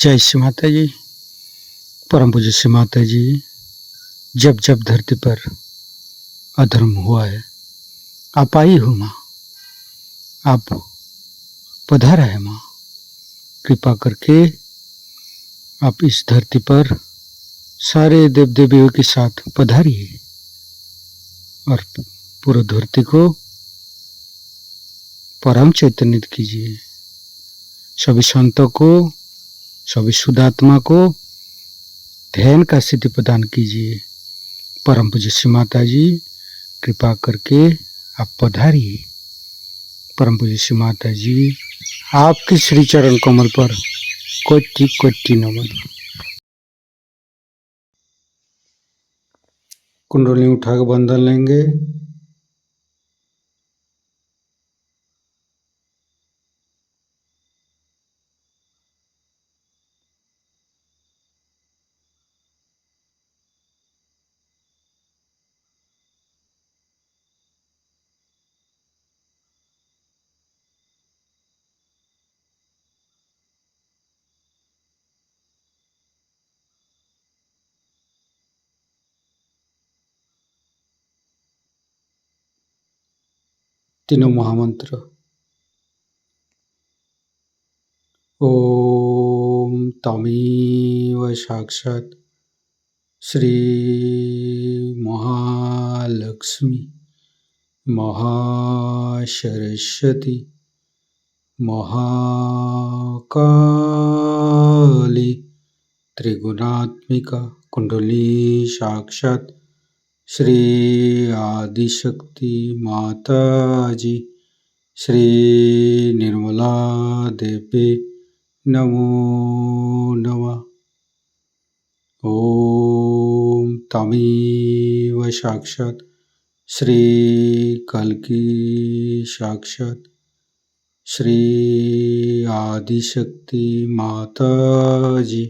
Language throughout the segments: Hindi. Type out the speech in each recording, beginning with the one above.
जय श्री माता जी। परम पूज्य श्री माता जी, जब जब धरती पर अधर्म हुआ है, आप आई हो माँ, आप पधारा है माँ। कृपा करके आप इस धरती पर सारे देव देवियों के साथ पधारिए और पूरी धरती को परम चैतन्य कीजिए। सभी संतों को, सभी शुद्धात्मा को ध्यान का सिद्धि प्रदान कीजिए। परम पूज्य श्री माता जी, कृपा करके आप पधारिए। परम पूज्य श्री माता जी, आपके श्री चरण कमल पर कोटि कोटि नमन। कुंडली उठाकर बंधन लेंगे। तीनों महामंत्र। ओम तमेव साक्षात् श्री महालक्ष्मी महासरस्वती महाकाली त्रिगुणात्मिका कुंडली साक्षात् श्री आदिशक्ति माता जी श्री निर्मला देवी नमो नमः। ओम तमेव साक्षात् श्री कल्की साक्षात् श्री आदिशक्ति माता जी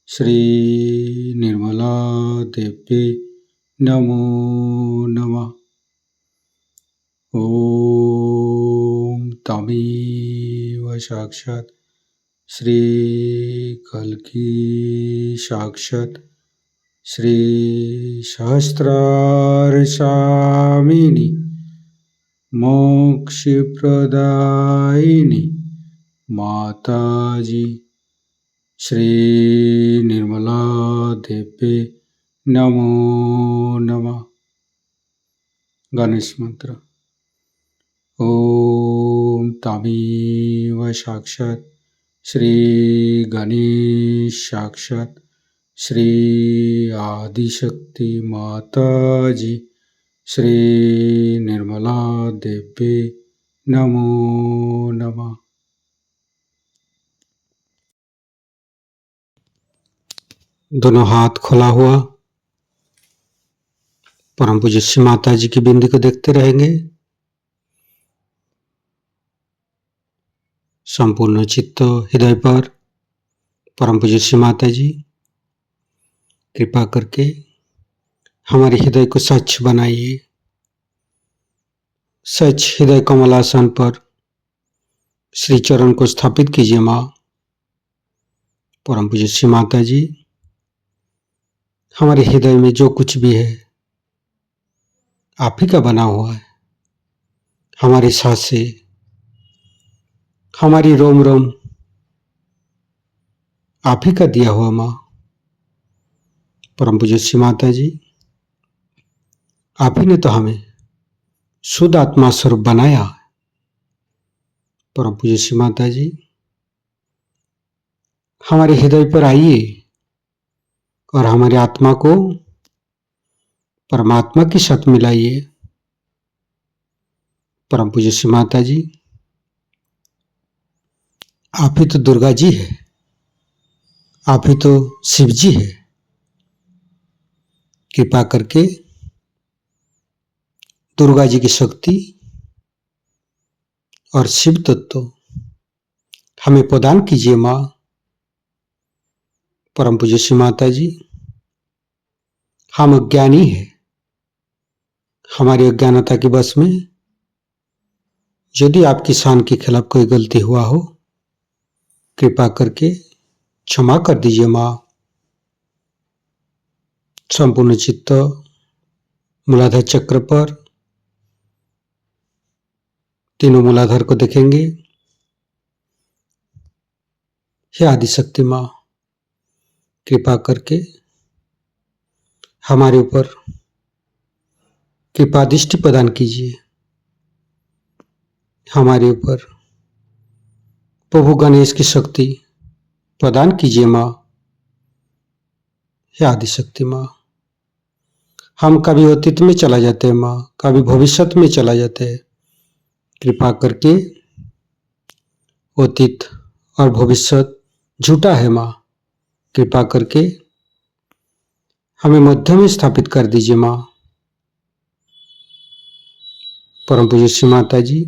श्री निर्मला देवी नमो नमः। ओम तमेव साक्षात् श्री कल्की साक्षात् श्री सहस्रारसामिनी मोक्षप्रदायिनी माता जी श्री निर्मला देवी नमो नमः। गणेश मंत्र। ओम तमेव साक्षात् श्री गणेश साक्षात् श्री आदिशक्ति माता जी श्री निर्मला देवी नमो नमः। दोनों हाथ खुला हुआ परम पूज्य श्री माता जी की बिंदी को देखते रहेंगे। संपूर्ण चित्त हृदय पर परम पूज्य श्री माता जी कृपा करके हमारे हृदय को स्वच्छ बनाइए। स्वच्छ हृदय कमलासन पर श्री चरण को स्थापित कीजिए माँ। परम पूज्य श्री माता जी, हमारे हृदय में जो कुछ भी है आप ही का बना हुआ है। हमारी सांसें, हमारी रोम रोम आप ही का दिया हुआ माँ। परम पूज्य श्री माता जी, आप ही ने तो हमें शुद्ध आत्मा स्वरूप बनाया। परम पूज्य श्री माता जी, हमारे हृदय पर आइए और हमारी आत्मा को परमात्मा के साथ मिलाइए। परम पूज्य श्री माता जी, आप ही तो दुर्गा जी है, आप ही तो शिव जी है। कृपा करके दुर्गा जी की शक्ति और शिव तत्व हमें प्रदान कीजिए माँ। परम पूज्य श्री माता जी, हम अज्ञानी है, हमारी अज्ञानता के बस में यदि आपकी शान के खिलाफ कोई गलती हुआ हो, कृपा करके क्षमा कर दीजिए माँ। संपूर्ण चित्त मूलाधार चक्र पर, तीनों मूलाधार को देखेंगे। हे आदिशक्ति माँ, कृपा करके हमारे ऊपर कृपा दृष्टि प्रदान कीजिए। हमारे ऊपर प्रभु गणेश की शक्ति प्रदान कीजिए माँ। हे आदिशक्ति माँ, हम कभी अतीत में चला जाते हैं माँ, कभी भविष्य में चला जाते हैं। कृपा करके अतीत और भविष्य झूठा है माँ। कृपा करके हमें मध्य में स्थापित कर दीजिए माँ। परम पूज्य श्री माता जी,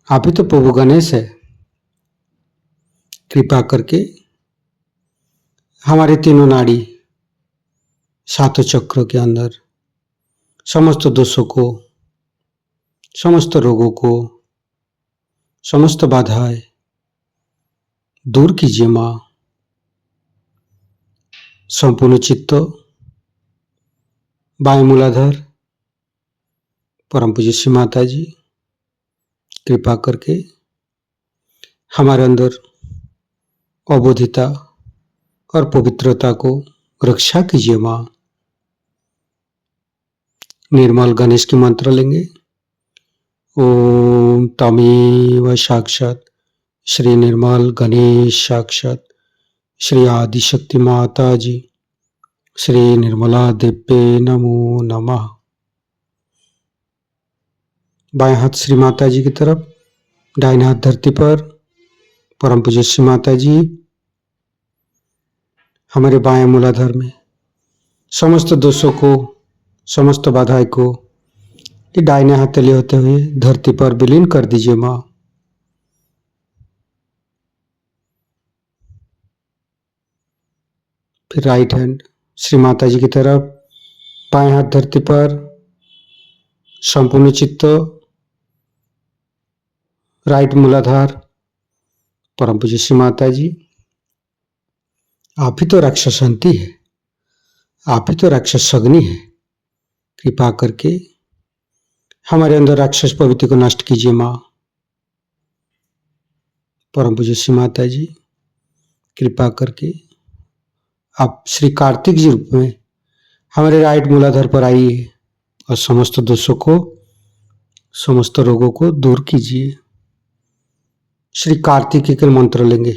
आप ही तो प्रभु गणेश है। कृपा करके हमारे तीनों नाड़ी, सातों चक्रों के अंदर समस्त दोषों को, समस्त रोगों को, समस्त बाधाएं दूर कीजिए माँ। संपूर्ण चित्त बाएं मूलाधार, परम पूज्य श्री माता जी, कृपा करके हमारे अंदर अबोधिता और पवित्रता को रक्षा कीजिए माँ। निर्मल गणेश की मंत्र लेंगे। ओम तमेव साक्षात श्री निर्मल गणेश साक्षात श्री आदिशक्ति माता जी श्री निर्मला देव्ये नमो नमः। बाएं हाथ श्री माता जी की तरफ, दाहिने हाथ धरती पर। परम पूज्य श्री माता जी हमारे बाएं मूलाधार में समस्त दोषों को, समस्त बाधाएं को ये दाहिने हाथ तले होते हुए धरती पर विलीन कर दीजिए माँ। फिर राइट हैंड श्री माता जी की तरफ, बाएं हाथ धरती पर, संपूर्ण चित्त राइट मूलाधार। परम पूज्य श्री माता जी, आप ही तो राक्षसंती है, आप ही तो राक्षस अग्नि है। कृपा करके हमारे अंदर राक्षस प्रवृत्ति को नष्ट कीजिए माँ। परम पूज्य श्री माता जी, कृपा करके आप श्री कार्तिक जी रूप में हमारे राइट मूलाधार पर आइए और समस्त दोषों को, समस्त रोगों को दूर कीजिए। श्री कार्तिक के मंत्र लेंगे।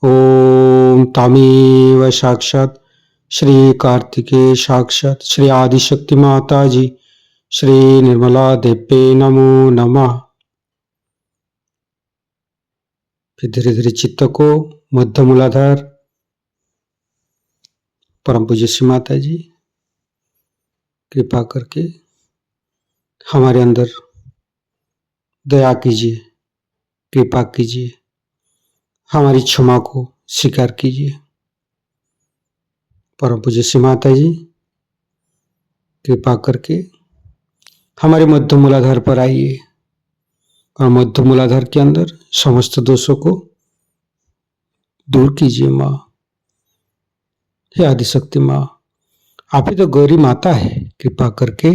ओम तमेव साक्षात श्री कार्तिके साक्षात श्री आदिशक्ति माता जी श्री निर्मला देव्ये नमो नमः। फिर धीरे धीरे चित्त को मध्य मूलाधार, परम पूज्य श्री माता जी, कृपा करके हमारे अंदर दया कीजिए, कृपा कीजिए, हमारी क्षमा को स्वीकार कीजिए। परम पूज्य श्री माता जी, कृपा करके हमारे मध्य मूलाधार पर आइए और मध्य मूलाधार के अंदर समस्त दोषों को दूर कीजिए माँ। हे आदिशक्ति माँ, आप ही तो गौरी माता है। कृपा करके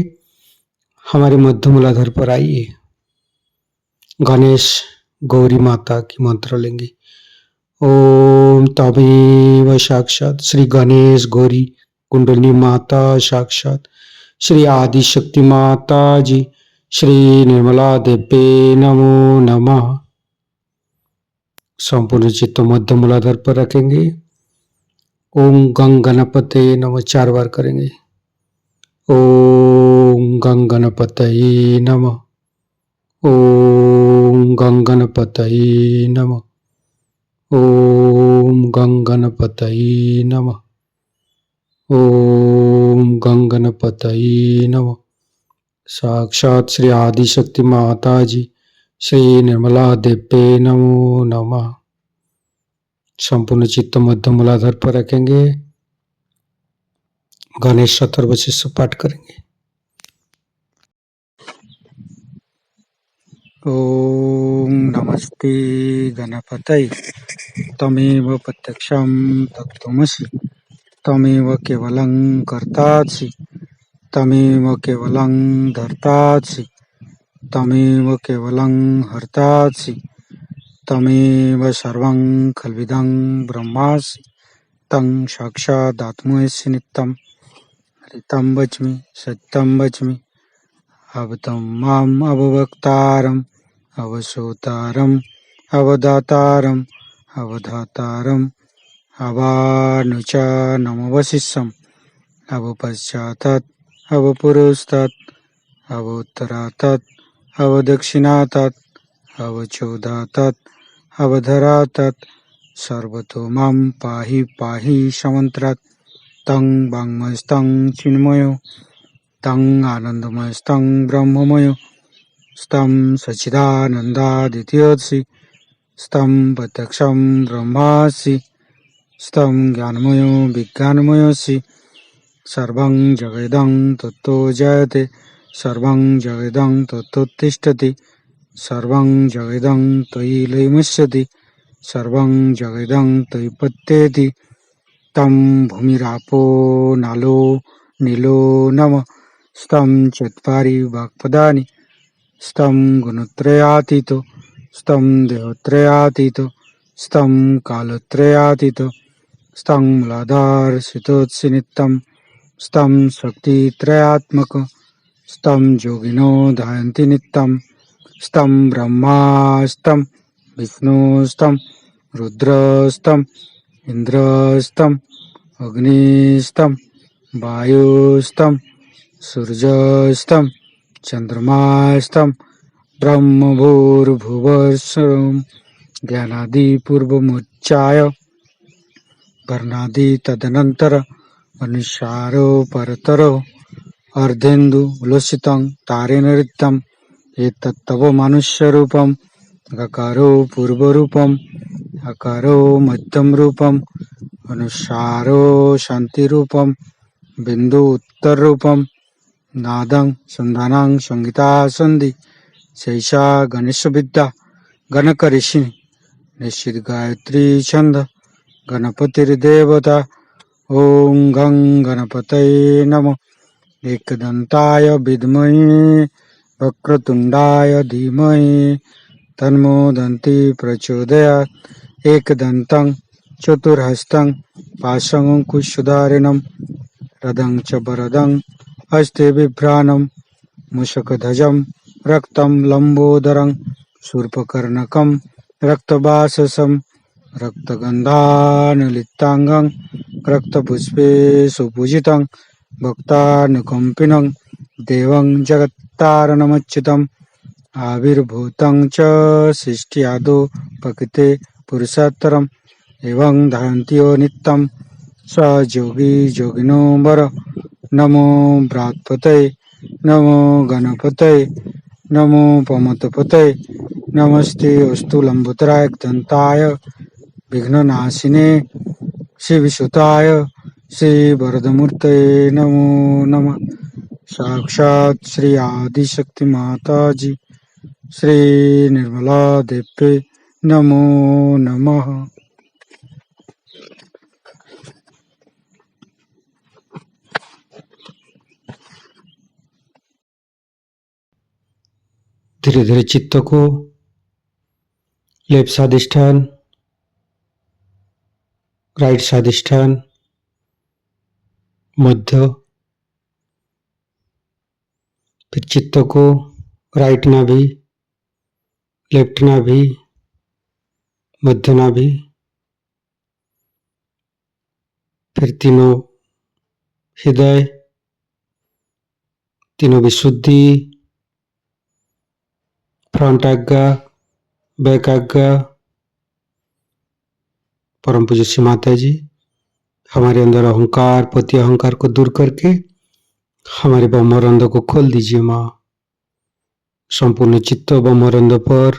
हमारे मध्य मूलाधार पर आइए। गणेश गौरी माता की मंत्र लेंगे। ओम तमेव साक्षात श्री गणेश गौरी कुंडली माता साक्षात श्री आदिशक्ति माता जी श्री निर्मला देव्ये नमो नमः। संपूर्ण चित्त मध्य मूलाधार पर रखेंगे। ओम गंग गणपते नमः 4 बार करेंगे। ओम गंग गणपतये नमः। ओम गंग गणपतये नमः। ओम गंग गणपतये नमः। ओम गंग गणपतये नमः। साक्षात श्री आदिशक्ति माता जी श्री निर्मला देव्ये नमो नमः। संपूर्ण चित्त मध्य मूलाधार पर रखेंगे। गणेश अथर्वशीष पाठ करेंगे। ओम नमस्ते गणपतये। तमेव प्रत्यक्षं तत्त्वमसि तमेव केवलं कर्तासि तमेव केवलं धर्तासि तमेव केवलं हर्तासि तमेव सर्वं खल्विदं ब्रह्मासि तं साक्षादात्मसि नित्यं ऋतं वच्मि सत्यं वच्मि अवतं माम् अववक्तारम् अवसोतारम् अवदातारम् अवधातारम् अवानुचानमवशिष्यम् अवपश्चातात् अवपुरस्तात् अवोत्तरातात् अवदक्षिणातात् अवचोदातात् अवधरातात् सर्वतो मां पाहि पाहि समन्त्रात् तं वाङ्मयस्तं चिन्मयो तं आनन्दमयस्तं ब्रह्ममयो स्तं सच्चिदानन्दादित्यसि स्तं प्रत्यक्षं ब्रह्मासि स्तं ज्ञानमयो विज्ञानमयोऽसि सर्वं जगदं तत्तो जयते सर्वं जगदं तत्तोत्तिष्ठति सर्वं जगदं त्वयि लयमुच्यते सर्वं जगदं त्वयि पत्येति तं भूमिरापो नालो नीलो नमः स्तं चत्वारि वाक्पदानि स्तं गुणत्रयातीतो स्तं देहत्रयातीतो स्तं कालत्रयातीतो स्तं मूलाधारसितोत्सि नित्यं स्तं शक्तित्रयात्मक स्तं योगिनो ध्यायन्ति नित्यं स्तं ब्रह्मा स्तं विष्णु स्तं रुद्रस्तं इन्द्रस्तं अग्निस्तं वायुस्तं सूर्यस्तं चन्द्रमास्तं ब्रह्मभूर्भुवस्सुरं ज्ञानादिपूर्वमुच्चाय वर्णादि तदनन्तर अनुसारो परतरो अर्धेन्दु उल्लसितं तारेण ऋतं एतत्तव मनुष्यरूपम् अकारो पूर्वरूपम् अकारो मध्यमरूपम् अनुसारो शान्तिरूपम् बिन्दु उत्तररूपम् नादं सन्धानं संहिता सन्धि शैषा गणेशविद्या गणकऋषि निश्चित गायत्री छंद गणपतिर्देवता ओं गं गणपतये नमः एकदन्ताय विद्महे वक्रतुण्डाय धीमहि तन्नो दन्ति प्रचोदयात् एकदन्तं चतुर्हस्तं पाशमङ्कुशधारिणं रदं च वरदं हस्ते बिभ्राणं मूषकध्वजं रक्तं लम्बोदरं शूर्पकर्णकं रक्तवाससं रक्तगन्धानुलिप्ताङ्गं रक्तपुष्पे सुपूजितं भक्तानुकम्पिनं देवं जगत्तारणमच्युतम् आविर्भूतं च सृष्ट्यादौ प्रकृते पुरुषोत्तरम् एवं ध्यायन्ति यो नित्यं स योगी योगिनो वर नमो बृहत्पतये नमो गणपतये नमो पमतपतये नमस्ते अस्तु लंबोदराय दन्ताय विघ्ननाशिने श्रीविसुताय श्रीवरदमूर्तये नमो नमः साक्षात् श्री आदिशक्ति माताजी श्री निर्मला देवी नमो नमः। धीरे धीरे चित्त को लेफ्ट स्वादिष्ठान राइट स्वादिष्ठान मध्य फिर चित्त को राइट नाभि लेफ्ट नाभि मध्य नाभि फिर तीनों हृदय तीनों विशुद्धि फ्रंट आज्ञा बैक आज्ञा। परम पूज्य श्री माता जी हमारे अंदर अहंकार पति अहंकार को दूर करके हमारे ब्रह्मरंध्र को खोल दीजिए माँ। संपूर्ण चित्त ब्रह्मरंध्र पर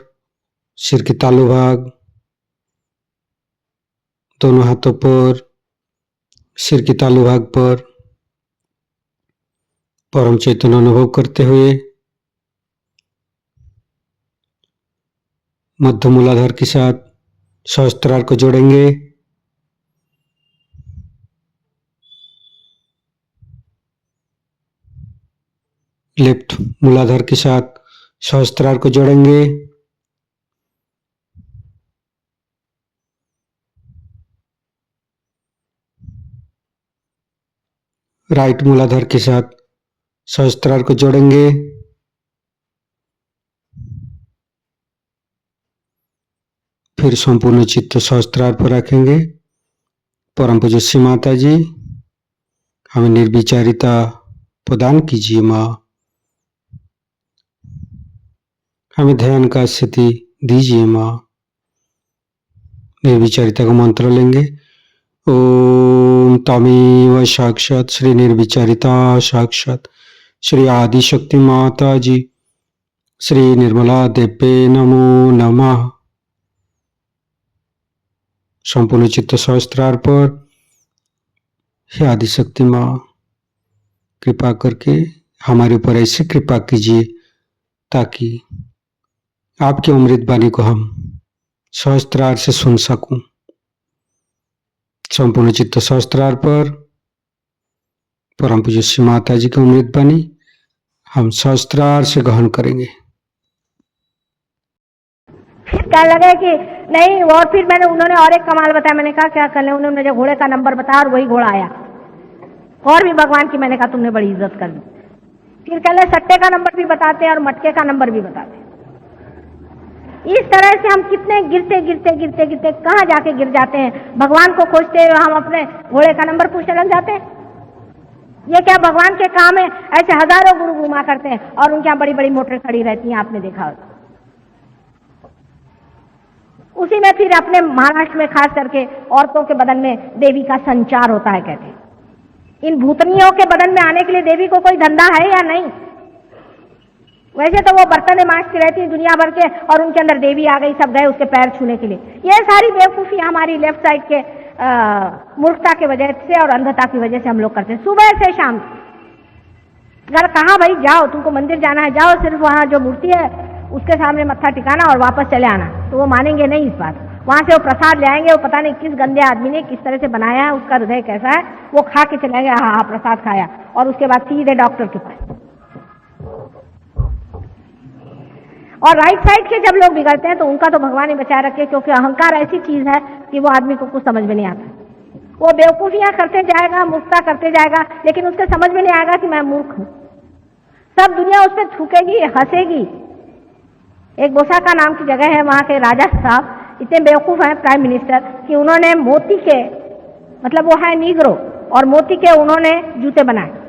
सिर के तालु भाग दोनों हाथों पर सिर के तालु भाग पर परम चैतन्य अनुभव करते हुए मध्य मूलाधार के साथ सहस्त्रार को जोड़ेंगे। लेफ्ट मूलाधार के साथ सहस्त्रार को जोड़ेंगे। राइट मूलाधार के साथ सहस्त्रार को जोड़ेंगे। फिर संपूर्ण चित्त सहस्त्रार पर रखेंगे। परम पूज्य श्री माता जी, हमें निर्विचारिता प्रदान कीजिए माँ। हमें ध्यान का स्थिति दीजिए माँ। निर्विचारिता का मंत्र लेंगे। ओम तमेव साक्षात श्री निर्विचारिता साक्षात श्री आदिशक्ति माता जी श्री निर्मला देवे नमो नमः। संपूर्ण चित्त सहस्त्रार पर हे आदिशक्ति माँ, कृपा करके हमारे ऊपर ऐसी कृपा कीजिए ताकि आपकी अमृत वाणी को हम सहस्त्रार से सुन सकूं। संपूर्ण चित्त सहस्त्रार पर परम पूज्य श्री माता जी की अमृत वाणी हम सहस्त्रार से ग्रहण करेंगे। फिर क्या लगा कि नहीं, और फिर उन्होंने और एक कमाल बताया। मैंने कहा क्या कर ले? उन्होंने मुझे घोड़े का नंबर बताया और वही घोड़ा आया। और भी भगवान की मैंने कहा तुमने बड़ी इज्जत कर दी। फिर कह ले सट्टे का नंबर भी बताते हैं और मटके का नंबर भी बताते हैं। इस तरह से हम कितने गिरते गिरते गिरते गिरते कहाँ जाके गिर जाते हैं। भगवान को खोजते हुए हम अपने घोड़े का नंबर पूछने लग जाते हैं। ये क्या भगवान के काम है? ऐसे हजारों गुरु घुमा करते हैं और उनके यहाँ बड़ी बड़ी मोटरें खड़ी रहती हैं, आपने देखा होगा। उसी में फिर अपने महाराष्ट्र में खास करके औरतों के बदन में देवी का संचार होता है, कहते हैं। इन भूतनियों के बदन में आने के लिए देवी को कोई धंधा है या नहीं? वैसे तो वो बर्तन मांजती रहती है दुनिया भर के और उनके अंदर देवी आ गई, सब गए उसके पैर छूने के लिए। ये सारी बेवकूफी हमारी लेफ्ट साइड के मूर्खता की वजह से और अंधता की वजह से हम लोग करते हैं। सुबह से शाम अगर कहा भाई जाओ, तुमको मंदिर जाना है, जाओ, सिर्फ वहां जो मूर्ति है उसके सामने मत्था टिकाना और वापस चले आना, तो वो मानेंगे नहीं इस बात। वहां से वो प्रसाद ले आएंगे, वो पता नहीं किस गंदे आदमी ने किस तरह से बनाया है, उसका हृदय कैसा है, वो खा के चले गए, हाँ प्रसाद खाया, और उसके बाद सीधे डॉक्टर के पास। और राइट साइड के जब लोग बिगड़ते हैं तो उनका तो भगवान ही बचाए रखे, क्योंकि अहंकार ऐसी चीज है कि वो आदमी को कुछ समझ में नहीं आता। वो बेवकूफियां करते जाएगा, मूर्खता करते जाएगा, लेकिन उसके समझ में नहीं आएगा कि मैं मूर्ख हूं। सब दुनिया उस पर थूकेगी, हंसेगी। एक बोसाका नाम की जगह है, वहां के राजा साहब इतने बेवकूफ हैं, प्राइम मिनिस्टर, कि उन्होंने मोती के, मतलब वो है नीग्रो, और मोती के उन्होंने जूते बनाए।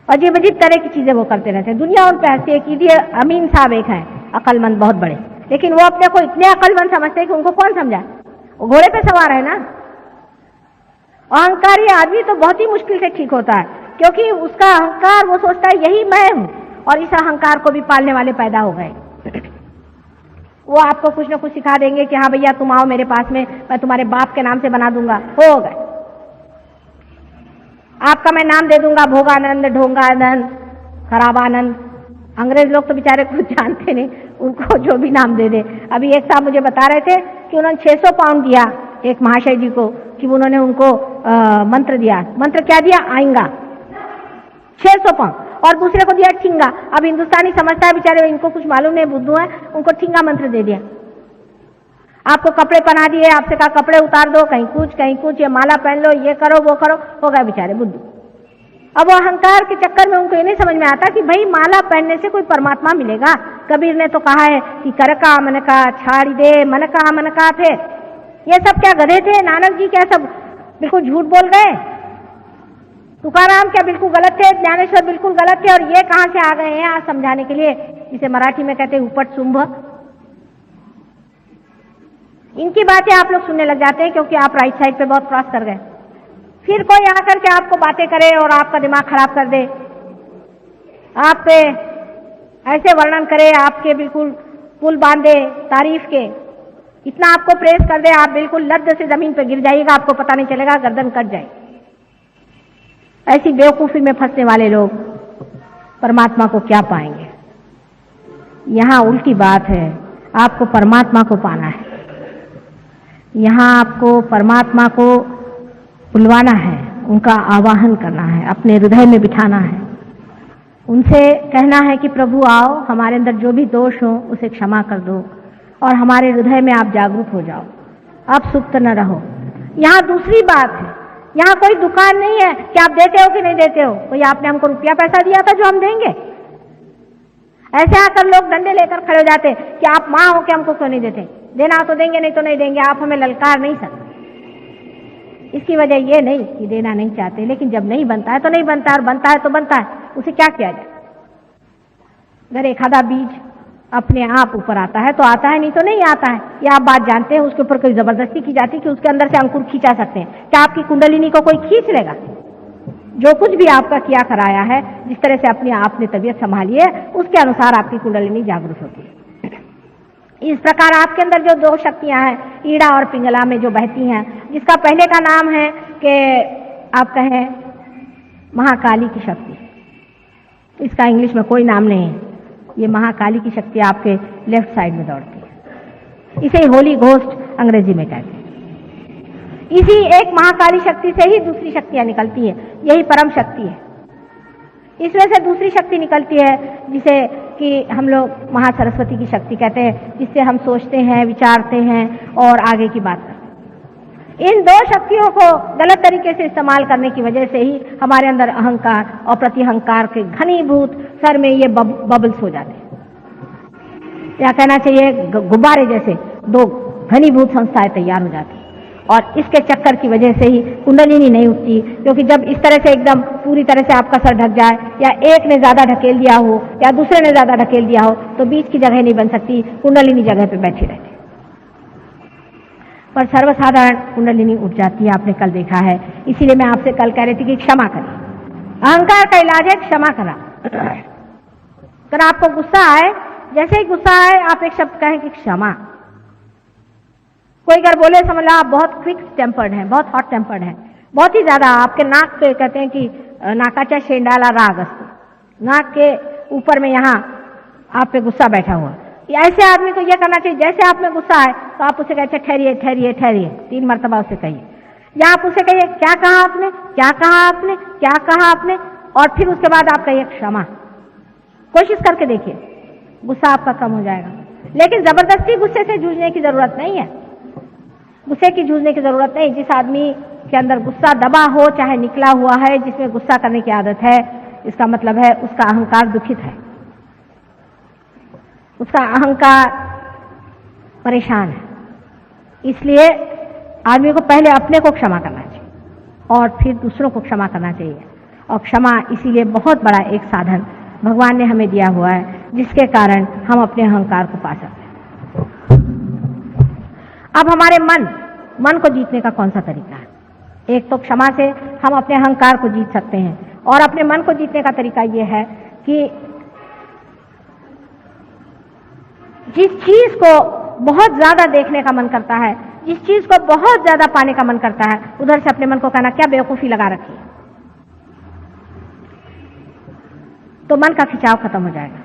अजीब अजीब तरह की चीजें वो करते रहते हैं। दुनिया उन पे हंसती है कि ये अमीन साहब एक हैं अकलमंद बहुत बड़े, लेकिन वो अपने को इतने अकलमंद समझते हैं कि उनको कौन समझाए। वो घोड़े पे सवार है ना। अहंकारी आदमी तो बहुत ही मुश्किल से ठीक होता है, क्योंकि उसका अहंकार, वो सोचता है यही मैं हूं, और इस अहंकार को भी पालने वाले पैदा हो गए। वो आपको कुछ न कुछ सिखा देंगे कि हाँ भैया तुम आओ मेरे पास में, मैं तुम्हारे बाप के नाम से बना दूंगा, हो गए। आपका मैं नाम दे दूंगा, भोगानंद, ढोंगानंद, खराबानंद। अंग्रेज लोग तो बेचारे कुछ जानते नहीं, उनको जो भी नाम दे दे। अभी एक साहब मुझे बता रहे थे कि उन्होंने 600 पाउंड दिया एक महाशय जी को, कि उन्होंने उनको मंत्र दिया। मंत्र क्या दिया? आएगा 600 पाउंड, और दूसरे को दिया ठिंगा। अब हिंदुस्तानी समझता है बेचारे, इनको कुछ मालूम नहीं, बुद्धू है, उनको ठिंगा मंत्र दे दिया। आपको कपड़े पहना दिए, आपसे कहा कपड़े उतार दो, कहीं कुछ, ये माला पहन लो, ये करो वो करो, हो गए बेचारे बुद्धू। अब वो अहंकार के चक्कर में उनको ये नहीं समझ में आता कि भाई माला पहनने से कोई परमात्मा मिलेगा। कबीर ने तो कहा है कि करका मन का छाड़ी दे, मन का थे। ये सब क्या गधे थे? नानक जी क्या सब बिल्कुल झूठ बोल गए? तुकाराम क्या बिल्कुल गलत थे? ज्ञानेश्वर बिल्कुल गलत थे? और ये कहां से आ गए हैं आज समझाने के लिए, जिसे मराठी में कहते हैं उपट शुंभ। इनकी बातें आप लोग सुनने लग जाते हैं क्योंकि आप राइट साइड पे बहुत क्रॉस कर गए। फिर कोई आकर के आपको बातें करे और आपका दिमाग खराब कर दे, आप पे ऐसे वर्णन करे, आपके बिल्कुल पुल बांधे तारीफ के, इतना आपको प्रेस कर दे, आप बिल्कुल लद्द से जमीन पे गिर जाइएगा, आपको पता नहीं चलेगा, गर्दन कट जाए। ऐसी बेवकूफी में फंसने वाले लोग परमात्मा को क्या पाएंगे? यहां उल्टी बात है, आपको परमात्मा को पाना है। यहाँ आपको परमात्मा को बुलवाना है, उनका आवाहन करना है, अपने हृदय में बिठाना है, उनसे कहना है कि प्रभु आओ, हमारे अंदर जो भी दोष हो उसे क्षमा कर दो और हमारे हृदय में आप जागरूक हो जाओ, अब सुप्त न रहो। यहाँ दूसरी बात है, यहाँ कोई दुकान नहीं है कि आप देते हो कि नहीं देते हो, कोई आपने हमको रुपया पैसा दिया था जो हम देंगे। ऐसे आकर लोग डंडे लेकर खड़े हो जाते कि आप माँ हो के हमको क्यों नहीं देते, देना तो देंगे नहीं तो नहीं देंगे, आप हमें ललकार नहीं सकते। इसकी वजह ये नहीं कि देना नहीं चाहते, लेकिन जब नहीं बनता है तो नहीं बनता है और बनता है तो बनता है, उसे क्या किया जाए। अगर एक आधा बीज अपने आप ऊपर आता है तो आता है, नहीं तो नहीं आता है। ये आप बात जानते हैं, उसके ऊपर कोई जबरदस्ती की जाती है कि उसके अंदर से अंकुर खींचा सकते हैं। क्या आपकी कुंडलिनी को कोई खींच लेगा? जो कुछ भी आपका किया कराया है, जिस तरह से अपनी आपने तबीयत संभाली है, उसके अनुसार आपकी कुंडलिनी जागरूक होती है। इस प्रकार आपके अंदर जो दो शक्तियां हैं, ईड़ा और पिंगला में जो बहती हैं, जिसका पहले का नाम है कि आप कहें महाकाली की शक्ति, इसका इंग्लिश में कोई नाम नहीं है, ये महाकाली की शक्ति आपके लेफ्ट साइड में दौड़ती है। इसे होली घोस्ट अंग्रेजी में कहते हैं। इसी एक महाकाली शक्ति से ही दूसरी शक्तियां निकलती हैं, यही परम शक्ति है। इसमें से दूसरी शक्ति निकलती है जिसे कि हम लोग महासरस्वती की शक्ति कहते हैं, जिससे हम सोचते हैं, विचारते हैं और आगे की बात करते हैं। इन दो शक्तियों को गलत तरीके से इस्तेमाल करने की वजह से ही हमारे अंदर अहंकार और प्रतिअहंकार के घनीभूत सर में ये बबल्स हो जाते हैं, या कहना चाहिए गुब्बारे जैसे दो घनीभूत संस्थाएं तैयार हो जाती हैं। और इसके चक्कर की वजह से ही कुंडलिनी नहीं उठती, क्योंकि जब इस तरह से एकदम पूरी तरह से आपका सर ढक जाए, या एक ने ज्यादा ढकेल दिया हो या दूसरे ने ज्यादा ढकेल दिया हो, तो बीच की जगह नहीं बन सकती, कुंडलिनी जगह पे बैठी रहती। पर सर्वसाधारण कुंडलिनी उठ जाती है, आपने कल देखा है। इसीलिए मैं आपसे कल कह रही थी कि क्षमा करें। अहंकार का इलाज है क्षमा करना। अगर आपको गुस्सा आए, जैसे ही गुस्सा आए आप एक शब्द कहें कि क्षमा। कोई अगर बोले समझ लो आप बहुत क्विक टेम्पर्ड हैं, बहुत हॉट टेम्पर्ड हैं, बहुत ही ज्यादा, आपके नाक पे कहते हैं कि नाकाचा शेंडाला राग अस्तु, नाक के ऊपर में यहाँ आप पे गुस्सा बैठा हुआ। ऐसे आदमी को यह करना चाहिए, जैसे आप में गुस्सा आए तो आप उसे कहते ठहरिए ठहरिए ठहरिए, 3 मरतबा उसे कहिए, या आप उसे कहिए क्या कहा आपने, क्या कहा आपने, क्या कहा आपने, और फिर उसके बाद आप कहिए क्षमा। कोशिश करके देखिए, गुस्सा आपका कम हो जाएगा। लेकिन जबरदस्ती गुस्से से जूझने की जरूरत नहीं है, गुस्से की जूझने की जरूरत नहीं। जिस आदमी के अंदर गुस्सा दबा हो, चाहे निकला हुआ है, जिसमें गुस्सा करने की आदत है, इसका मतलब है उसका अहंकार दुखित है, उसका अहंकार परेशान है। इसलिए आदमी को पहले अपने को क्षमा करना चाहिए और फिर दूसरों को क्षमा करना चाहिए। और क्षमा इसीलिए बहुत बड़ा एक साधन भगवान ने हमें दिया हुआ है, जिसके कारण हम अपने अहंकार को पा सकते हैं। अब हमारे मन को जीतने का कौन सा तरीका है? एक तो क्षमा से हम अपने अहंकार को जीत सकते हैं, और अपने मन को जीतने का तरीका यह है कि जिस चीज को बहुत ज्यादा देखने का मन करता है, जिस चीज को बहुत ज्यादा पाने का मन करता है, उधर से अपने मन को कहना क्या बेवकूफी लगा रखी है, तो मन का खिंचाव खत्म हो जाएगा,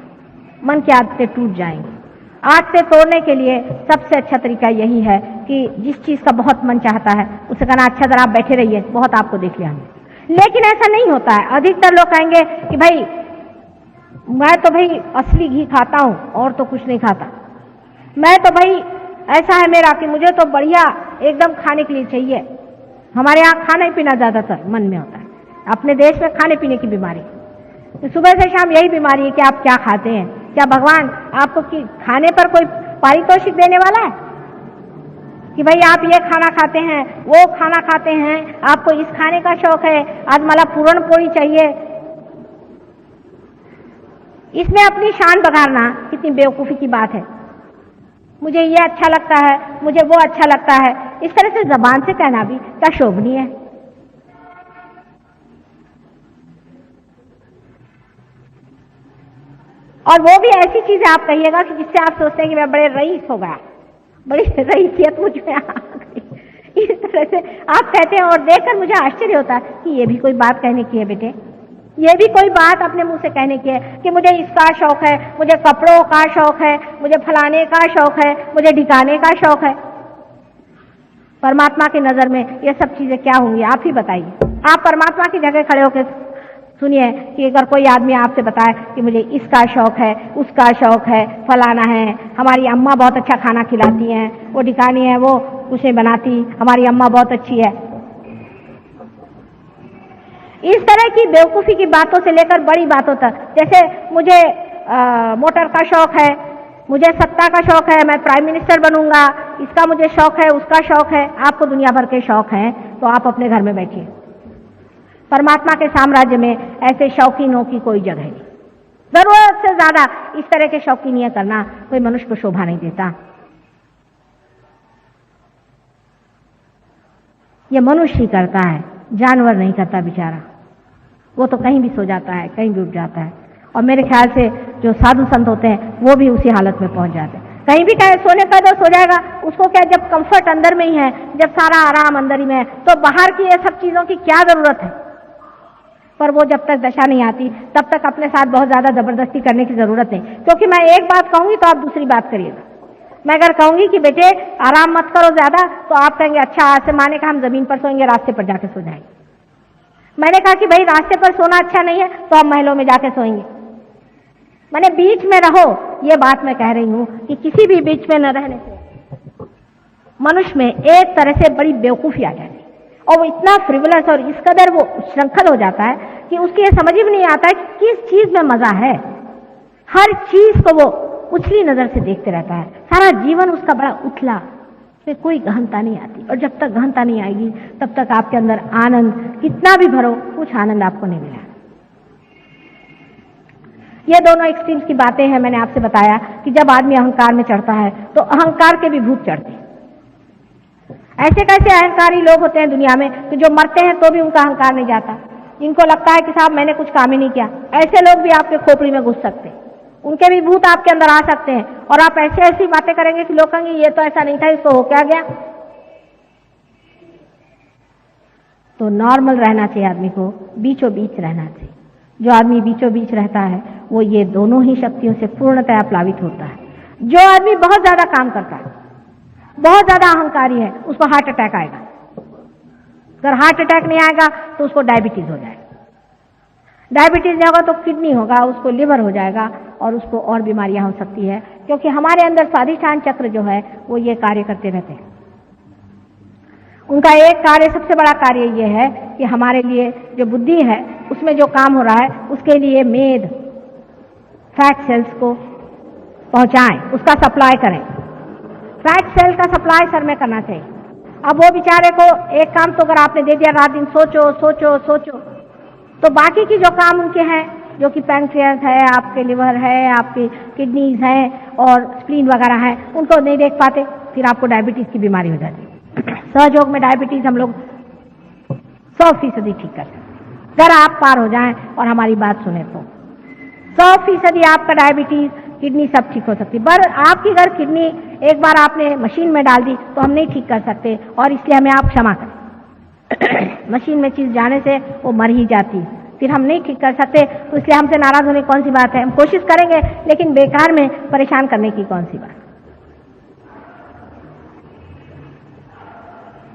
मन की आदतें टूट जाएंगी। आदतें तोड़ने के लिए सबसे अच्छा तरीका यही है कि जिस चीज का बहुत मन चाहता है उसे कहना अच्छा जरा आप बैठे रहिए, बहुत आपको देख लिया हमने। लेकिन ऐसा नहीं होता है। अधिकतर लोग कहेंगे कि भाई मैं तो भाई असली घी खाता हूं और तो कुछ नहीं खाता, मैं तो भाई ऐसा है मेरा कि मुझे तो बढ़िया एकदम खाने के लिए चाहिए। हमारे यहाँ खाना पीना ज्यादातर मन में होता है, अपने देश में खाने पीने की बीमारी, तो सुबह से शाम यही बीमारी है कि आप क्या खाते हैं। क्या भगवान आपको खाने पर कोई पारितोषिक देने वाला है कि भाई आप ये खाना खाते हैं, वो खाना खाते हैं, आपको इस खाने का शौक है, आज मला पूरण पोड़ी चाहिए। इसमें अपनी शान बघारना कितनी बेवकूफी की बात है। मुझे ये अच्छा लगता है, मुझे वो अच्छा लगता है, इस तरह से जबान से कहना भी क्या शोभनीय है। और वो भी ऐसी चीजें आप कहिएगा कि जिससे आप सोचते हैं कि मैं बड़े रईस हो गया, बड़ी रईसियत मुझ में आ गई, इस तरह से आप कहते हैं। और देखकर मुझे आश्चर्य होता है कि ये भी कोई बात कहने की है बेटे, ये भी कोई बात अपने मुंह से कहने की है कि मुझे इसका शौक है, मुझे कपड़ों का शौक है, मुझे फलाने का शौक है, मुझे ढिकाने का शौक है। परमात्मा की नजर में ये सब चीजें क्या होंगी, आप ही बताइए। आप परमात्मा की जगह खड़े होकर सुनिए कि अगर कोई आदमी आपसे बताए कि मुझे इसका शौक है, उसका शौक है, फलाना है, हमारी अम्मा बहुत अच्छा खाना खिलाती हैं, वो ठिकानी है, वो कुछ नहीं बनाती, हमारी अम्मा बहुत अच्छी है। इस तरह की बेवकूफी की बातों से लेकर बड़ी बातों तक, जैसे मुझे मोटर का शौक है, मुझे सत्ता का शौक है, मैं प्राइम मिनिस्टर बनूंगा, इसका मुझे शौक है, उसका शौक है। आपको दुनिया भर के शौक हैं तो आप अपने घर में बैठिए। परमात्मा के साम्राज्य में ऐसे शौकीनों की कोई जगह नहीं। जरूरत से ज्यादा इस तरह के शौकीनियां करना कोई मनुष्य को शोभा नहीं देता। ये मनुष्य ही करता है, जानवर नहीं करता बेचारा। वो तो कहीं भी सो जाता है, कहीं भी उठ जाता है। और मेरे ख्याल से जो साधु संत होते हैं वो भी उसी हालत में पहुंच जाते हैं। कहीं भी कहे सोने का तो सो जाएगा, उसको क्या, जब कंफर्ट अंदर में ही है, जब सारा आराम अंदर ही में है, तो बाहर की ये सब चीजों की क्या जरूरत है। पर वो जब तक दशा नहीं आती तब तक अपने साथ बहुत ज्यादा जबरदस्ती करने की जरूरत नहीं। क्योंकि मैं एक बात कहूंगी तो आप दूसरी बात करिएगा। मैं अगर कहूंगी कि बेटे आराम मत करो ज्यादा, तो आप कहेंगे अच्छा, आज से माने का हम जमीन पर सोएंगे, रास्ते पर जाके सो जाएंगे। मैंने कहा कि भाई रास्ते पर सोना अच्छा नहीं है तो हम महलों में जाके सोएंगे। मैंने बीच में रहो, ये बात मैं कह रही हूं कि किसी भी बीच में न रहने से मनुष्य में एक तरह से बड़ी बेवकूफी आ जाती है और वो इतना फ्रिवलस और इस कदर वो श्रृंखल हो जाता है कि उसकी ये समझ भी नहीं आता है कि किस चीज में मजा है। हर चीज को वो उछली नजर से देखते रहता है, सारा जीवन उसका बड़ा उथला, उसमें कोई गहनता नहीं आती। और जब तक गहनता नहीं आएगी तब तक आपके अंदर आनंद कितना भी भरो, कुछ आनंद आपको नहीं मिला। ये दोनों एक्सट्रीम्स की बातें हैं। मैंने आपसे बताया कि जब आदमी अहंकार में चढ़ता है तो अहंकार के भी भूत चढ़ते हैं। ऐसे कैसे अहंकारी लोग होते हैं दुनिया में कि जो मरते हैं तो भी उनका अहंकार नहीं जाता, जिनको लगता है कि साहब मैंने कुछ काम ही नहीं किया। ऐसे लोग भी आपके खोपड़ी में घुस सकते हैं, उनके भी भूत आपके अंदर आ सकते हैं और आप ऐसी ऐसी बातें करेंगे कि लोग कहेंगे ये तो ऐसा नहीं था, इसको हो क्या गया। तो नॉर्मल रहना चाहिए आदमी को, बीचों बीच रहना चाहिए। जो आदमी बीचों बीच रहता है वो ये दोनों ही शक्तियों से पूर्णतया प्लावित होता है। जो आदमी बहुत ज्यादा काम करता है, बहुत ज्यादा अहंकारी है, उसको हार्ट अटैक आएगा। अगर हार्ट अटैक नहीं आएगा तो उसको डायबिटीज हो जाएगा। डायबिटीज नहीं होगा तो किडनी होगा, उसको लिवर हो जाएगा और उसको और बीमारियां हो सकती है। क्योंकि हमारे अंदर स्वाधिष्ठान चक्र जो है वो ये कार्य करते रहते हैं। उनका एक कार्य, सबसे बड़ा कार्य ये है कि हमारे लिए जो बुद्धि है उसमें जो काम हो रहा है उसके लिए मेद, फैट सेल्स को पहुंचाएं, उसका सप्लाई करें। फैट सेल का सप्लाई सर में करना चाहिए। अब वो बेचारे को एक काम तो अगर आपने दे दिया, रात दिन सोचो सोचो सोचो, तो बाकी की जो काम उनके हैं, जो कि पैंक्रियास है, आपके लिवर है, आपकी किडनीज हैं और स्प्लीन वगैरह है, उनको नहीं देख पाते, फिर आपको डायबिटीज की बीमारी हो जाती है। सहयोग में डायबिटीज हम लोग 100% ठीक कर सकते। अगर आप पार हो जाएं और हमारी बात सुने तो 100% आपका डायबिटीज, किडनी सब ठीक हो सकती है। पर आपकी अगर किडनी एक बार आपने मशीन में डाल दी तो हम नहीं ठीक कर सकते और इसलिए हमें आप क्षमा करें। मशीन में चीज जाने से वो मर ही जाती, फिर हम नहीं ठीक कर सकते, तो इसलिए हमसे नाराज होने कौन सी बात है। हम कोशिश करेंगे लेकिन बेकार में परेशान करने की कौन सी बात।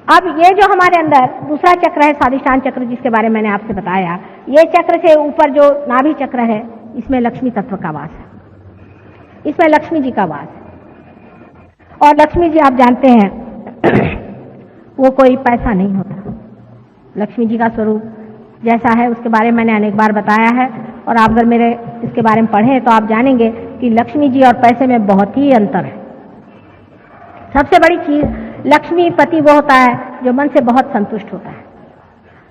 अब ये जो हमारे अंदर दूसरा चक्र है, स्वाधिष्ठान चक्र, जिसके बारे में मैंने आपसे बताया, ये चक्र से ऊपर जो नाभि चक्र है, इसमें लक्ष्मी तत्व का वास है, इसमें लक्ष्मी जी का वास है। और लक्ष्मी जी आप जानते हैं वो कोई पैसा नहीं होता। लक्ष्मी जी का स्वरूप जैसा है उसके बारे में मैंने अनेक बार बताया है और आप अगर मेरे इसके बारे में पढ़ें तो आप जानेंगे कि लक्ष्मी जी और पैसे में बहुत ही अंतर है। सबसे बड़ी चीज, लक्ष्मीपति वो होता है जो मन से बहुत संतुष्ट होता है,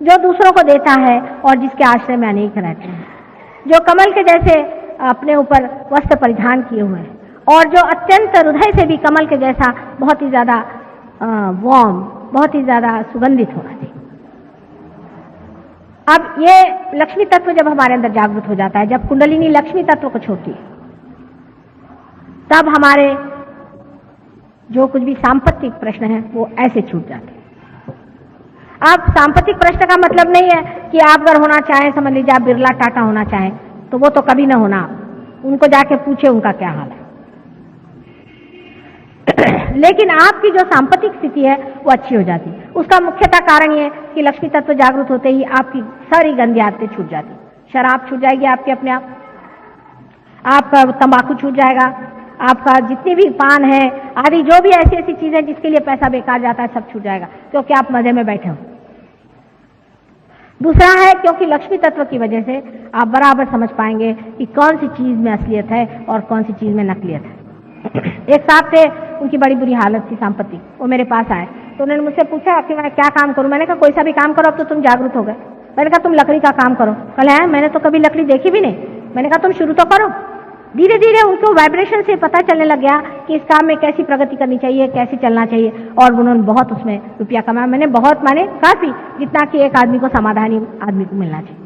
जो दूसरों को देता है और जिसके आश्रय में अनेक रहते हैं, जो कमल के जैसे अपने ऊपर वस्त्र परिधान किए हुए हैं और जो अत्यंत हृदय से भी कमल के जैसा बहुत ही ज्यादा वार्म, बहुत ही ज्यादा सुगंधित होना चाहिए। अब ये लक्ष्मी तत्व जब हमारे अंदर जागृत हो जाता है, जब कुंडलिनी लक्ष्मी तत्व को छोड़ती है, तब हमारे जो कुछ भी सांपत्तिक प्रश्न है वो ऐसे छूट जाते हैं। अब सांपत्तिक प्रश्न का मतलब नहीं है कि आप अगर होना चाहें, समझ लीजिए आप बिरला टाटा होना चाहें, तो वो तो कभी ना होना, उनको जाके पूछे उनका क्या हाल है। लेकिन आपकी जो सांपत्तिक स्थिति है वो अच्छी हो जाती है। उसका मुख्यतः कारण ये है कि लक्ष्मी तत्व जागृत होते ही आपकी सारी गंदी आदतें छूट जाती। शराब छूट जाएगी आपके अपने आप, आपका तंबाकू छूट जाएगा, आपका जितनी भी पान है आदि जो भी ऐसी ऐसी चीजें जिसके लिए पैसा बेकार जाता है सब छूट जाएगा, क्योंकि आप मजे में बैठे हो। दूसरा है क्योंकि लक्ष्मी तत्व की वजह से आप बराबर समझ पाएंगे कि कौन सी चीज में असलियत है और कौन सी चीज में नकलियत है। एक साहब थे, उनकी बड़ी बुरी हालत थी संपत्ति, वो मेरे पास आए तो उन्होंने मुझसे पूछा कि मैं क्या काम करूं। मैंने कहा कोई सा भी काम करो, अब तो तुम जागरूक हो गए। मैंने कहा तुम लकड़ी का काम करो। कल है मैंने तो कभी लकड़ी देखी भी नहीं। मैंने कहा तुम शुरू तो करो। धीरे धीरे उनको वाइब्रेशन से पता चलने लग गया कि इस काम में कैसी प्रगति करनी चाहिए, कैसे चलना चाहिए, और उन्होंने बहुत उसमें रुपया कमाया। मैंने बहुत माने काफी, जितना कि एक आदमी को समाधानी आदमी को मिलना चाहिए।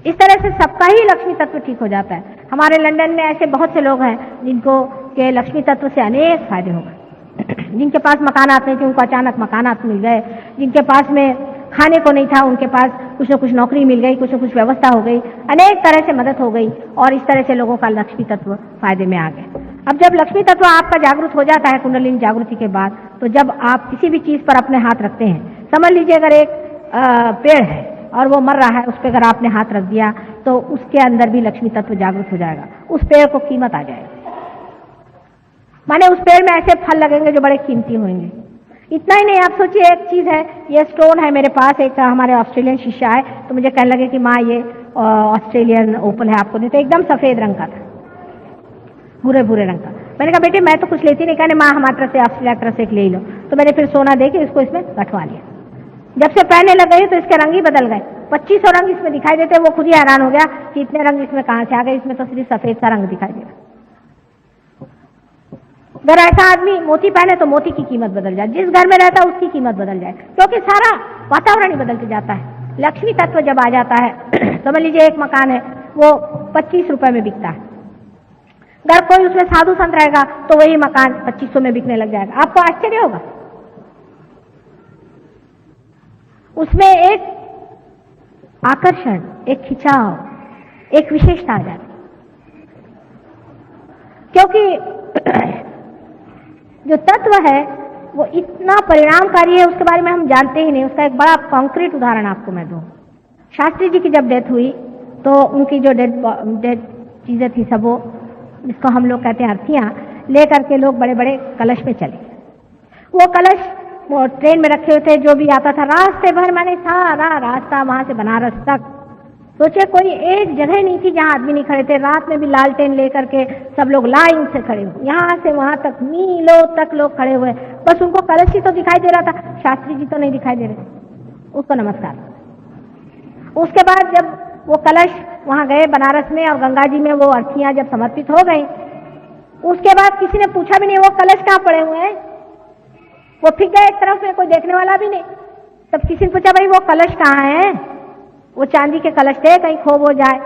इस तरह से सबका ही लक्ष्मी तत्व ठीक हो जाता है। हमारे लंदन में ऐसे बहुत से लोग हैं जिनको के लक्ष्मी तत्व से अनेक फायदे हो गए। जिनके पास मकानात नहीं थे उनको अचानक मकानात मिल गए, जिनके पास में खाने को नहीं था उनके पास कुछ न कुछ नौकरी मिल गई, कुछ न कुछ व्यवस्था हो गई, अनेक तरह से मदद हो गई, और इस तरह से लोगों का लक्ष्मी तत्व फायदे में आ गए। अब जब लक्ष्मी तत्व आपका जागृत हो जाता है कुंडलिनी जागृति के बाद, तो जब आप किसी भी चीज पर अपने हाथ रखते हैं, समझ लीजिए अगर एक पेड़ है और वो मर रहा है, उस पर अगर आपने हाथ रख दिया तो उसके अंदर भी लक्ष्मी तत्व जागृत हो जाएगा, उस पेड़ को कीमत आ जाएगी। माने उस पेड़ में ऐसे फल लगेंगे जो बड़े कीमती होंगे। इतना ही नहीं, आप सोचिए एक चीज है, ये स्टोन है मेरे पास, एक हमारे ऑस्ट्रेलियन शिष्य आए तो मुझे कहने लगे कि माँ ये ऑस्ट्रेलियन ओपल है, आपको देते, एकदम सफेद रंग का था, भूरे भूरे रंग का। मैंने कहा बेटे मैं तो कुछ लेती नहीं, कहने माँ हमारी तरफ से ऑस्ट्रेलिया तरफ से एक ले लो। तो मैंने फिर सोना दे के इसको इसमें गठवा लिया। जब से पहनने लग गई तो इसके रंग ही बदल गए, 2500 रंग इसमें दिखाई देते। वो खुद ही हैरान हो गया कि इतने रंग इसमें कहां से आ गए, इसमें तो सिर्फ सफेद सा रंग दिखाई दे रहा। अगर ऐसा आदमी मोती पहने तो मोती की कीमत बदल जाए, जिस घर में रहता है उसकी कीमत बदल जाए, क्योंकि सारा वातावरण ही बदलते जाता है। लक्ष्मी तत्व जब आ जाता है, समझ लीजिए एक मकान है वो 25 रुपए में बिकता है, अगर कोई उसमें साधु संत रहेगा तो वही मकान 2500 में बिकने लग जाएगा। आपको आश्चर्य होगा। उसमें एक आकर्षण, एक खिंचाव, एक विशेषता आ जाती, क्योंकि जो तत्व है वो इतना परिणामकारी है, उसके बारे में हम जानते ही नहीं। उसका एक बड़ा कॉन्क्रीट उदाहरण आपको मैं दूं। शास्त्री जी की जब डेथ हुई तो उनकी जो डेड चीजें थी सब, वो जिसको हम लोग कहते हैं अर्थियां, लेकर के लोग बड़े बड़े कलश में चले। वो कलश वो ट्रेन में रखे हुए थे, जो भी आता था रास्ते भर, मैंने सारा रास्ता वहां से बनारस तक, सोचे कोई एक जगह नहीं थी जहां आदमी नहीं खड़े थे। रात में भी लालटेन लेकर के सब लोग लाइन से खड़े हुए, यहां से वहां तक मीलों तक लोग खड़े हुए, बस उनको कलश ही तो दिखाई दे रहा था, शास्त्री जी तो नहीं दिखाई दे रहे। उसको नमस्कार। उसके बाद जब वो कलश वहां गए बनारस में और गंगा जी में वो अर्थियां जब समर्पित हो गई, उसके बाद किसी ने पूछा भी नहीं वो कलश कहां पड़े हुए हैं, वो फिर गए एक तरफ में, कोई देखने वाला भी नहीं। तब किसी ने पूछा भाई वो कलश कहाँ है, वो चांदी के कलश थे, कहीं खो हो जाए,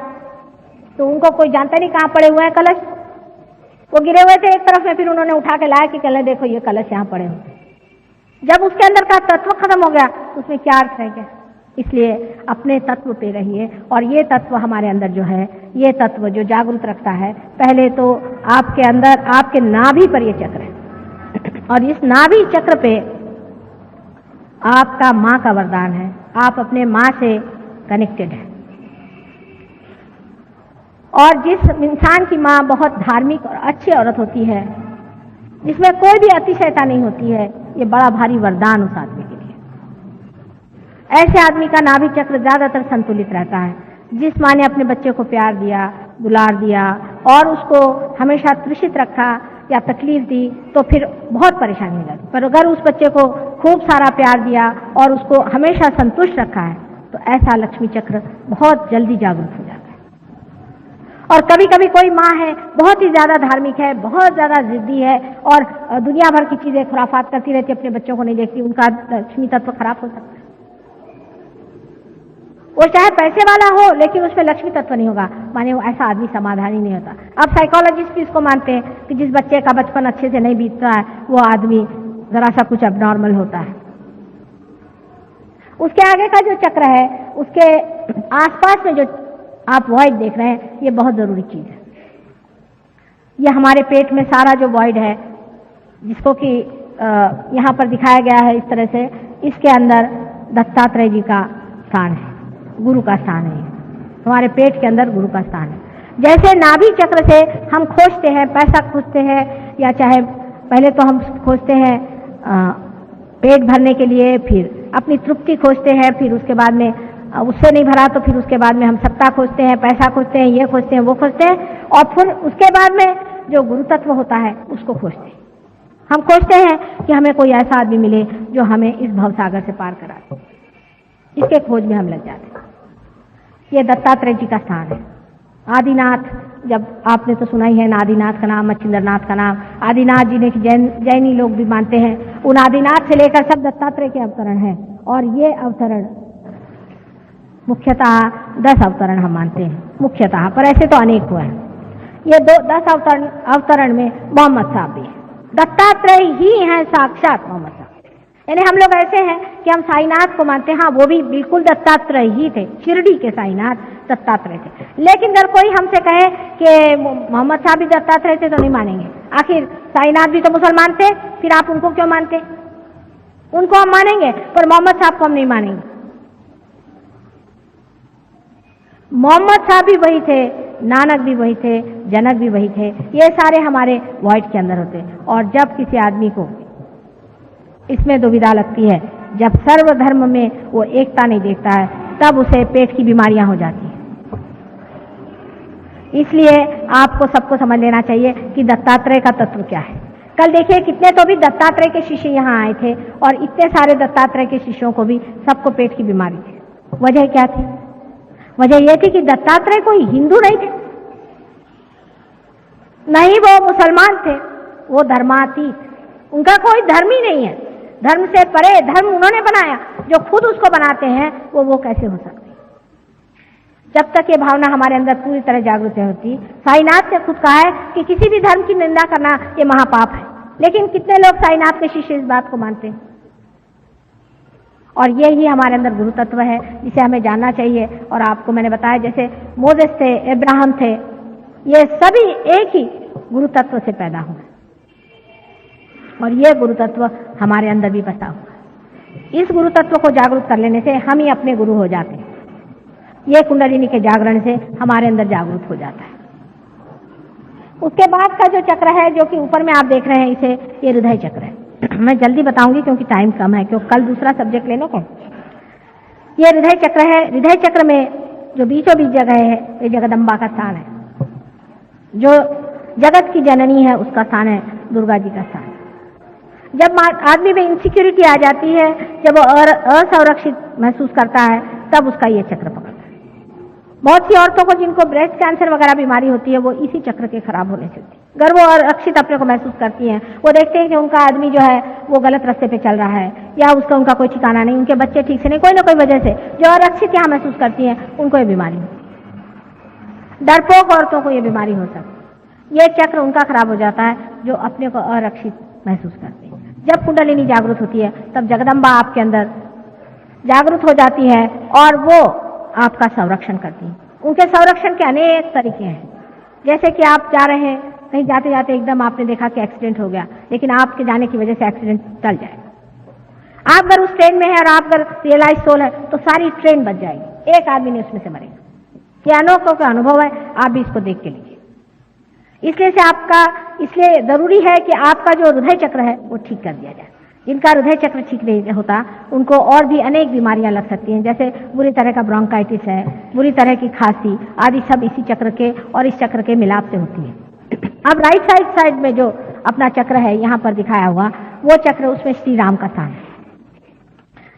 तो उनको कोई जानता नहीं कहाँ पड़े हुए हैं कलश, वो गिरे हुए थे एक तरफ में। फिर उन्होंने उठा के लाया कि कल देखो ये कलश यहाँ पड़े हुए। जब उसके अंदर का तत्व खत्म हो गया उसमें क्या अर्थ रह गया। इसलिए अपने तत्व पे रहिए, और ये तत्व हमारे अंदर जो है, ये तत्व जो जागरूक रखता है, पहले तो आपके अंदर आपके नाभि पर ये चक्र है, और इस नाभि चक्र पे आपका माँ का वरदान है, आप अपने माँ से कनेक्टेड है। और जिस इंसान की माँ बहुत धार्मिक और अच्छी औरत होती है, जिसमें कोई भी अतिशयता नहीं होती है, ये बड़ा भारी वरदान उस आदमी के लिए। ऐसे आदमी का नाभि चक्र ज्यादातर संतुलित रहता है। जिस माँ ने अपने बच्चे को प्यार दिया, दुलार दिया और उसको हमेशा तृषित रखा या तकलीफ दी, तो फिर बहुत परेशानी हो जाती। पर अगर उस बच्चे को खूब सारा प्यार दिया और उसको हमेशा संतुष्ट रखा है, तो ऐसा लक्ष्मी चक्र बहुत जल्दी जागरूक हो जाता है। और कभी कभी कोई माँ है बहुत ही ज्यादा धार्मिक है, बहुत ज्यादा जिद्दी है और दुनिया भर की चीजें खुराफात करती रहती, अपने बच्चों को नहीं देखती, उनका लक्ष्मी तत्व खराब हो सकता है। वो चाहे पैसे वाला हो लेकिन उसमें लक्ष्मी तत्व नहीं होगा, माने वो ऐसा आदमी समाधानी नहीं होता। अब साइकोलॉजिस्ट भी इसको मानते हैं कि जिस बच्चे का बचपन अच्छे से नहीं बीतता है, वो आदमी जरा सा कुछ अबनॉर्मल होता है। उसके आगे का जो चक्र है, उसके आसपास में जो आप वॉइड देख रहे हैं, ये बहुत जरूरी चीज है। ये हमारे पेट में सारा जो वॉइड है, जिसको कि यहाँ पर दिखाया गया है इस तरह से, इसके अंदर दत्तात्रेय जी का स्थान है, गुरु का स्थान है। हमारे पेट के अंदर गुरु का स्थान है। जैसे नाभि चक्र से हम खोजते हैं, पैसा खोजते हैं, या चाहे पहले तो हम खोजते हैं पेट भरने के लिए, फिर अपनी तृप्ति खोजते हैं, फिर उसके बाद में उससे नहीं भरा तो फिर उसके बाद में हम सत्ता खोजते हैं, पैसा खोजते हैं, ये खोजते हैं, वो खोजते हैं, और फिर उसके बाद में जो गुरु तत्व होता है उसको खोजते हैं। हम खोजते हैं कि हमें कोई ऐसा आदमी मिले जो हमें इस भवसागर से पार करा दे। इसके खोज में हम लग जाते हैं। ये दत्तात्रेय जी का स्थान है। आदिनाथ, जब आपने तो सुना ही है आदिनाथ का नाम, मच्छिंद्रनाथ का नाम। आदिनाथ जी ने जैनी लोग भी मानते हैं। उन आदिनाथ से लेकर सब दत्तात्रेय के अवतरण हैं, और ये अवतरण मुख्यतः 10 अवतरण हम मानते हैं मुख्यतः, पर ऐसे तो अनेक हुए हैं। ये 10 अवतरण में मोहम्मद साहब भी है। दत्तात्रेय ही हैं साक्षात मोहम्मद साहब। यानी हम लोग ऐसे हैं कि हम साईनाथ को मानते हैं, हाँ वो भी बिल्कुल दत्तात्रेय ही थे, शिरडी के साईनाथ दत्तात्रेय थे। लेकिन अगर कोई हमसे कहे कि मोहम्मद साहब भी दत्तात्रेय थे तो नहीं मानेंगे। आखिर साईनाथ भी तो मुसलमान थे, फिर आप उनको क्यों मानते? उनको हम मानेंगे पर मोहम्मद साहब को हम नहीं मानेंगे। मोहम्मद साहब भी वही थे, नानक भी वही थे, जनक भी वही थे। ये सारे हमारे वॉइड के अंदर होते। और जब किसी आदमी को इसमें दुविधा लगती है, जब सर्वधर्म में वो एकता नहीं देखता है, तब उसे पेट की बीमारियां हो जाती हैं। इसलिए आपको सबको समझ लेना चाहिए कि दत्तात्रेय का तत्व क्या है। कल देखिए कितने तो भी दत्तात्रेय के शिष्य यहाँ आए थे, और इतने सारे दत्तात्रेय के शिष्यों को भी सबको पेट की बीमारी थी। वजह क्या थी? वजह यह थी कि दत्तात्रेय कोई हिंदू नहीं थे, नहीं वो मुसलमान थे, वो धर्मातीत, उनका कोई धर्म ही नहीं है, धर्म से परे धर्म उन्होंने बनाया। जो खुद उसको बनाते हैं वो कैसे हो सकते? जब तक ये भावना हमारे अंदर पूरी तरह जागृत होती। साईनाथ ने खुद कहा है कि किसी भी धर्म की निंदा करना ये महापाप है, लेकिन कितने लोग साईनाथ के शिष्य इस बात को मानते हैं। और ये ही हमारे अंदर गुरु तत्व है जिसे हमें जानना चाहिए। और आपको मैंने बताया जैसे मोसेस थे, अब्राहम थे, ये सभी एक ही गुरु तत्व से पैदा हुए, और ये गुरु तत्व हमारे अंदर भी बसा हुआ। इस गुरु तत्व को जागरूक कर लेने से हम ही अपने गुरु हो जाते हैं। ये कुंडलिनी के जागरण से हमारे अंदर जागरूक हो जाता है। उसके बाद का जो चक्र है, जो कि ऊपर में आप देख रहे हैं, इसे ये हृदय चक्र है। मैं जल्दी बताऊंगी क्योंकि टाइम कम है, क्योंकि कल दूसरा सब्जेक्ट लेना को। ये हृदय चक्र है। हृदय चक्र में जो बीचों बीच जगह है, ये जगदम्बा का स्थान है। जो जगत की जननी है उसका स्थान है, दुर्गा जी का स्थान है। जब आदमी में इनसिक्योरिटी आ जाती है, जब वो असुरक्षित महसूस करता है, तब उसका ये चक्र पकड़ता है। बहुत सी औरतों को जिनको ब्रेस्ट कैंसर वगैरह बीमारी होती है, वो इसी चक्र के खराब होने से होती है। अगर वो अरक्षित अपने को महसूस करती हैं, वो देखते हैं कि उनका आदमी जो है वो गलत रास्ते पे चल रहा है, या उनका कोई ठिकाना नहीं, उनके बच्चे ठीक से नहीं, कोई ना कोई वजह से जो अरक्षित यहाँ महसूस करती हैं, उनको ये बीमारी होती है। डरपोक औरतों को ये बीमारी हो सकती है। ये चक्र उनका खराब हो जाता है जो अपने को अरक्षित महसूस करते हैं। जब कुंडलिनी जागृत होती है, तब जगदम्बा आपके अंदर जागृत हो जाती है और वो आपका संरक्षण करती है। उनके संरक्षण के अनेक तरीके हैं। जैसे कि आप जा रहे हैं, कहीं जाते जाते एकदम आपने देखा कि एक्सीडेंट हो गया, लेकिन आपके जाने की वजह से एक्सीडेंट टल जाएगा। आप अगर उस ट्रेन में है और आप अगर रियलाइज सोल है, तो सारी ट्रेन बच जाएगी, एक आदमी नहीं उसमें से मरेगा। ये अनोखा का अनुभव है, आप भी इसको देख के लीजिए। इसलिए जरूरी है कि आपका जो हृदय चक्र है वो ठीक कर दिया जाए। जिनका हृदय चक्र ठीक नहीं होता, उनको और भी अनेक बीमारियां लग सकती हैं, जैसे बुरी तरह का ब्रोंकाइटिस है, बुरी तरह की खांसी आदि, सब इसी चक्र के और इस चक्र के मिलाप से होती है। अब राइट साइड में जो अपना चक्र है यहाँ पर दिखाया हुआ, वो चक्र, उसमें श्री राम का स्थान है।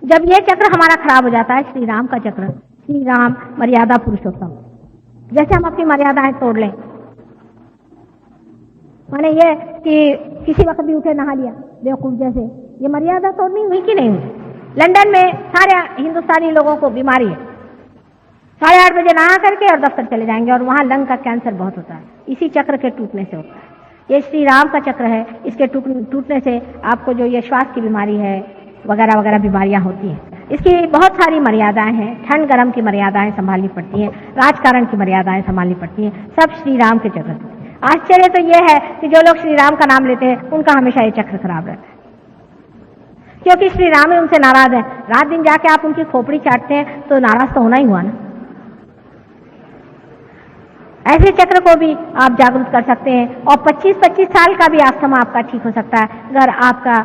जब ये चक्र हमारा खराब हो जाता है, श्री राम का चक्र, श्री राम मर्यादा पुरुषोत्तम, जैसे हम अपनी मर्यादाएं तोड़ लें, माने ये कि किसी वक्त भी उठे नहा लिया बेवकूफ जैसे, ये मर्यादा तोड़नी हुई कि नहीं हुई? लंदन में सारे हिंदुस्तानी लोगों को बीमारी है, 8:30 बजे नहा करके और दफ्तर चले जाएंगे, और वहां लंग का कैंसर बहुत होता है, इसी चक्र के टूटने से होता है। ये श्री राम का चक्र है, इसके टूटने से आपको जो ये श्वास की बीमारी है वगैरह वगैरह बीमारियां होती हैं। इसकी बहुत सारी मर्यादाएं हैं। ठंड गर्म की मर्यादाएं संभालनी पड़ती हैं, राजकारण की मर्यादाएं संभालनी पड़ती हैं, सब श्री राम के चक्र। आश्चर्य तो ये है कि जो लोग श्री राम का नाम लेते हैं उनका हमेशा ये चक्र खराब रहता है, क्योंकि श्री राम ही उनसे नाराज है। रात दिन जाके आप उनकी खोपड़ी चाटते हैं तो नाराज तो होना ही हुआ ना। ऐसे चक्र को भी आप जागरूक कर सकते हैं और 25-25 साल का भी अस्थमा आपका ठीक हो सकता है अगर आपका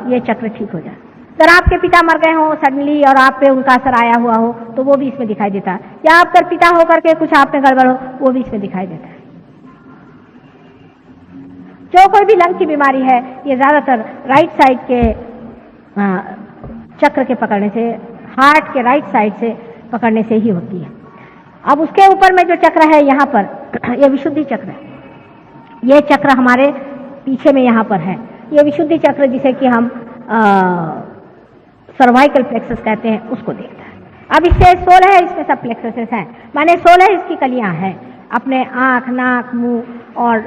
ये चक्र ठीक हो जाए। अगर आपके पिता मर गए हों सडनली और आप पे उनका असर आया हुआ हो तो वो भी इसमें दिखाई देता है, या आपका पिता होकर के कुछ आप में गड़बड़ हो वो भी इसमें दिखाई देता है। जो कोई भी लंग की बीमारी है ये ज्यादातर राइट साइड के चक्र के पकड़ने से, हार्ट के राइट साइड से पकड़ने से ही होती है। अब उसके ऊपर में जो चक्र है यहाँ पर, ये विशुद्धि चक्र है। ये चक्र हमारे पीछे में यहाँ पर है, ये विशुद्धि चक्र जिसे कि हम सर्वाइकल प्लेक्सस कहते हैं, उसको देखता है। अब इससे 16 है, इसमें सब प्लेक्ससेस हैं, माने 16 इसकी कलियां हैं। अपने आंख, नाक, मुंह और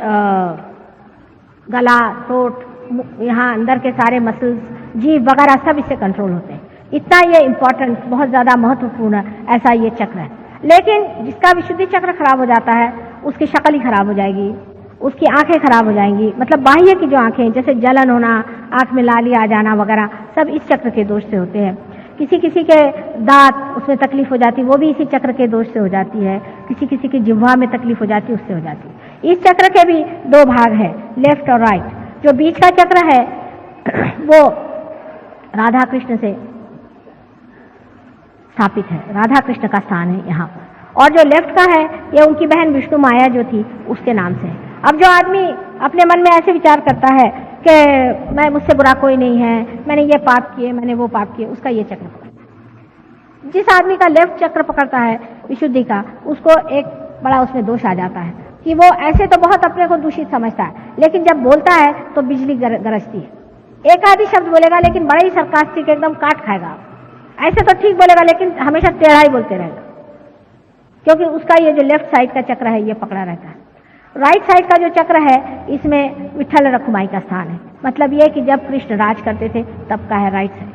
गला, थ्रोट, यहाँ अंदर के सारे मसल्स, जीभ वगैरह सब इससे कंट्रोल होते हैं। इतना ये इम्पोर्टेंट, बहुत ज्यादा महत्वपूर्ण ऐसा ये चक्र है। लेकिन जिसका विशुद्धि चक्र खराब हो जाता है उसकी शक्ल ही खराब हो जाएगी, उसकी आंखें खराब हो जाएंगी। मतलब बाह्य की जो आंखें, जैसे जलन होना, आंख में लाली आ जाना वगैरह, सब इस चक्र के दोष से होते हैं। किसी किसी के दांत, उसमें तकलीफ हो जाती है, वो भी इसी चक्र के दोष से हो जाती है। किसी किसी की जिह्वा में तकलीफ हो जाती है, उससे हो जाती है। इस चक्र के भी 2 भाग है, लेफ्ट और राइट। जो बीच का चक्र है वो राधा कृष्ण से स्थापित है, राधा कृष्ण का स्थान है यहाँ पर। और जो लेफ्ट का है ये उनकी बहन विष्णु माया जो थी उसके नाम से है। अब जो आदमी अपने मन में ऐसे विचार करता है कि मैं, मुझसे बुरा कोई नहीं है, मैंने ये पाप किए, मैंने वो पाप किए, उसका ये चक्र पकड़ता है। जिस आदमी का लेफ्ट चक्र पकड़ता है विशुद्धि का, उसको एक बड़ा उसमें दोष आ जाता है कि वो ऐसे तो बहुत अपने को दूषित समझता है, लेकिन जब बोलता है तो बिजली गरजती है। एक आधी शब्द बोलेगा लेकिन बड़ा ही सरकास्टिक, एकदम काट खाएगा। ऐसे तो ठीक बोलेगा लेकिन हमेशा टेढ़ा ही बोलते रहेगा, क्योंकि उसका ये जो लेफ्ट साइड का चक्र है ये पकड़ा रहता है। राइट साइड का जो चक्र है इसमें विठल रखुमाई का स्थान है। मतलब ये कि जब कृष्ण राज करते थे तब का है राइट साइड।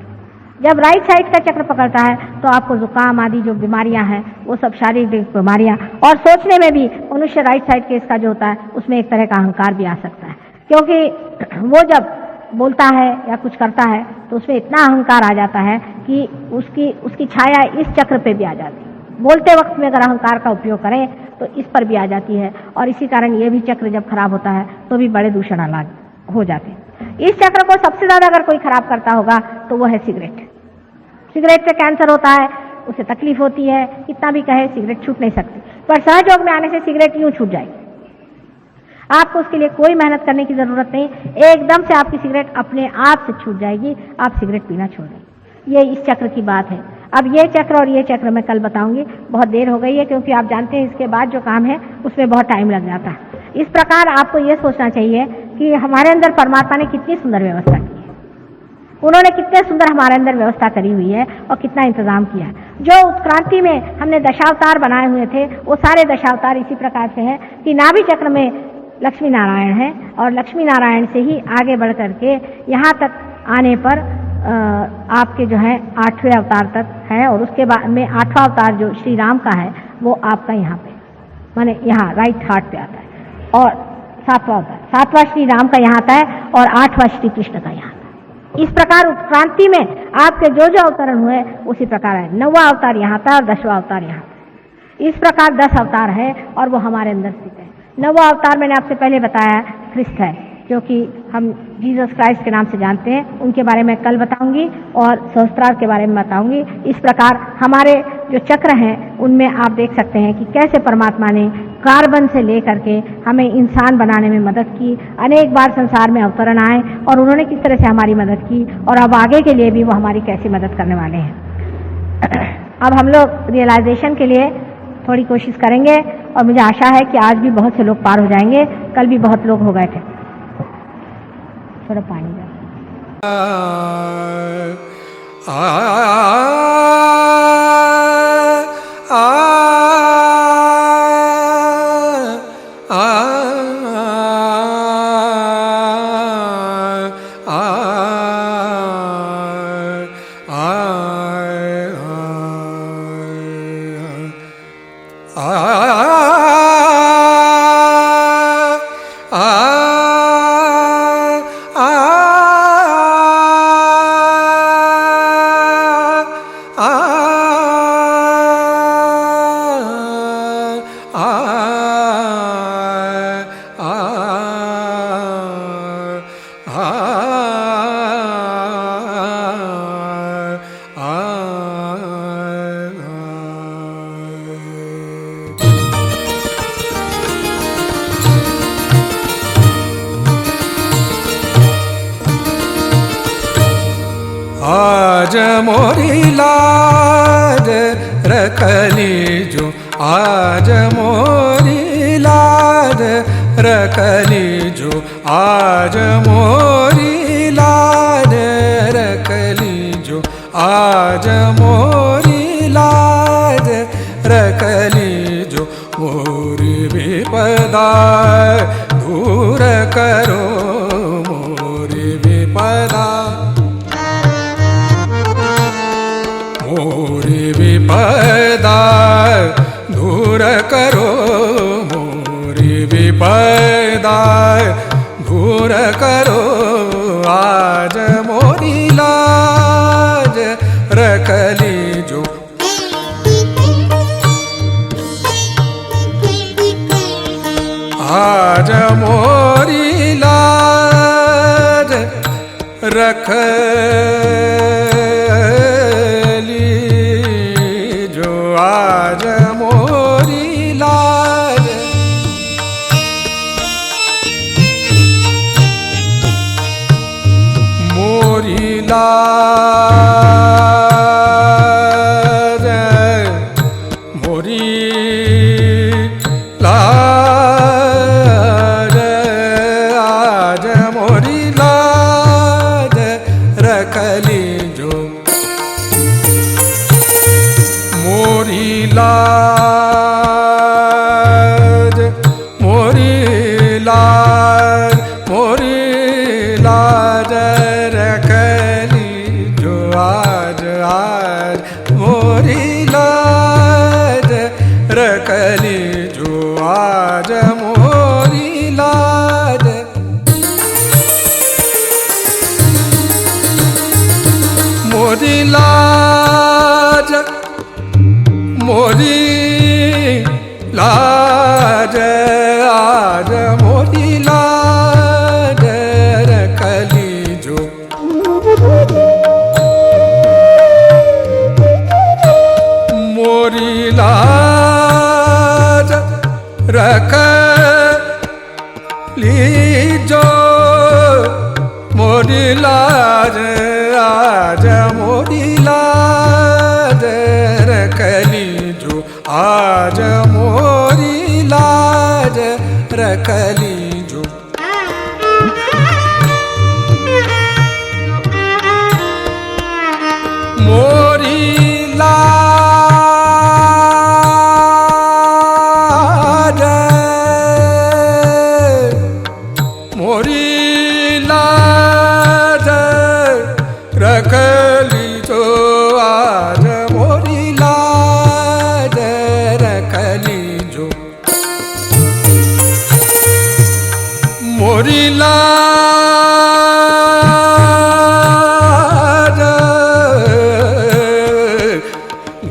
जब राइट साइड का चक्र पकड़ता है तो आपको जुकाम आदि जो बीमारियां हैं वो सब शारीरिक बीमारियां, और सोचने में भी मनुष्य राइट साइड के इसका जो होता है उसमें एक तरह का अहंकार भी आ सकता है, क्योंकि वो जब बोलता है या कुछ करता है तो उसमें इतना अहंकार आ जाता है कि उसकी छाया इस चक्र पे भी आ जाती है। बोलते वक्त में अगर अहंकार का उपयोग करें तो इस पर भी आ जाती है, और इसी कारण ये भी चक्र जब खराब होता है तो भी बड़े दूषण अलग हो जाते हैं। इस चक्र को सबसे ज्यादा अगर कोई खराब करता होगा तो वो है सिगरेट। सिगरेट से कैंसर होता है, उसे तकलीफ होती है, कितना भी कहे सिगरेट छूट नहीं सकती, पर सहयोग में आने से सिगरेट यूं छूट जाएगी। आपको उसके लिए कोई मेहनत करने की जरूरत नहीं, एकदम से आपकी सिगरेट अपने आप से छूट जाएगी, आप सिगरेट पीना छोड़ देंगे। ये इस चक्र की बात है। अब ये चक्र और ये चक्र मैं कल बताऊंगी, बहुत देर हो गई है, क्योंकि आप जानते हैं इसके बाद जो काम है उसमें बहुत टाइम लग जाता है। इस प्रकार आपको ये सोचना चाहिए कि हमारे अंदर परमात्मा ने कितनी सुंदर व्यवस्था की है, उन्होंने कितने सुंदर हमारे अंदर व्यवस्था करी हुई है और कितना इंतजाम किया है। जो उत्क्रांति में हमने दशावतार बनाए हुए थे वो सारे दशावतार इसी प्रकार से है कि नाभि चक्र में लक्ष्मी नारायण है, और लक्ष्मी नारायण से ही आगे बढ़ करके यहाँ तक आने पर आपके जो है 8वें अवतार तक है, और उसके बाद में 8वां अवतार जो श्री राम का है वो आपका यहाँ पे, माने यहाँ राइट हार्ट पे आता है, और 7वां अवतार, 7वां श्री राम का यहाँ आता है और 8वां श्री कृष्ण का यहाँ आता है। इस प्रकार उत्क्रांति में आपके जो जो अवतरण हुए उसी प्रकार है। 9वां अवतार यहाँ था और 10वां अवतार यहाँ था। इस प्रकार 10 अवतार है और वो हमारे अंदर स्थित है। 9वां अवतार मैंने आपसे पहले बताया क्रिस्त है, क्योंकि हम जीसस क्राइस्ट के नाम से जानते हैं, उनके बारे में कल बताऊंगी और सहस्त्रार के बारे में बताऊंगी। इस प्रकार हमारे जो चक्र हैं उनमें आप देख सकते हैं कि कैसे परमात्मा ने कार्बन से लेकर के हमें इंसान बनाने में मदद की, अनेक बार संसार में अवतरण आए और उन्होंने किस तरह से हमारी मदद की, और अब आगे के लिए भी वो हमारी कैसी मदद करने वाले हैं। अब हम लोग रियलाइजेशन के लिए थोड़ी कोशिश करेंगे, और मुझे आशा है कि आज भी बहुत से लोग पार हो जाएंगे, कल भी बहुत लोग हो गए थे। थोड़ा पानी आज मोरी लाज रखली जो, आज मोरी लाज रखली जो, आज मोरी लाज रखली जो, आज मोरी लाज रखली जो। मोरी विपदा दूर करो, मोरी विपदा, मोरी विपदा दूर करो, मोरी विपदा दूर करो। आज मोरी लाज रखली जो, आज मोरी लाज रखली जो, आज मोरी लाज। मोरी लाज, मोरी लाज, आज मोरी लाज रखली जो। मोरी लाज, मोरी लाज, मोरी लाज रखली जो, आज आज मोरी लाज रखली जो, आज मोरी लाज। मोरी लाज, मोरी लाज, आज मोरी लाज रखली जो। मोरी लाज रखली जो, मोरी लाज, आज मोरी लाज रखली जो, आज मोरी लाज रखली जो। मोरी लाज, मोरी लाज रखली जो, आज मोरी लाज रखली जो। मोरी लाज,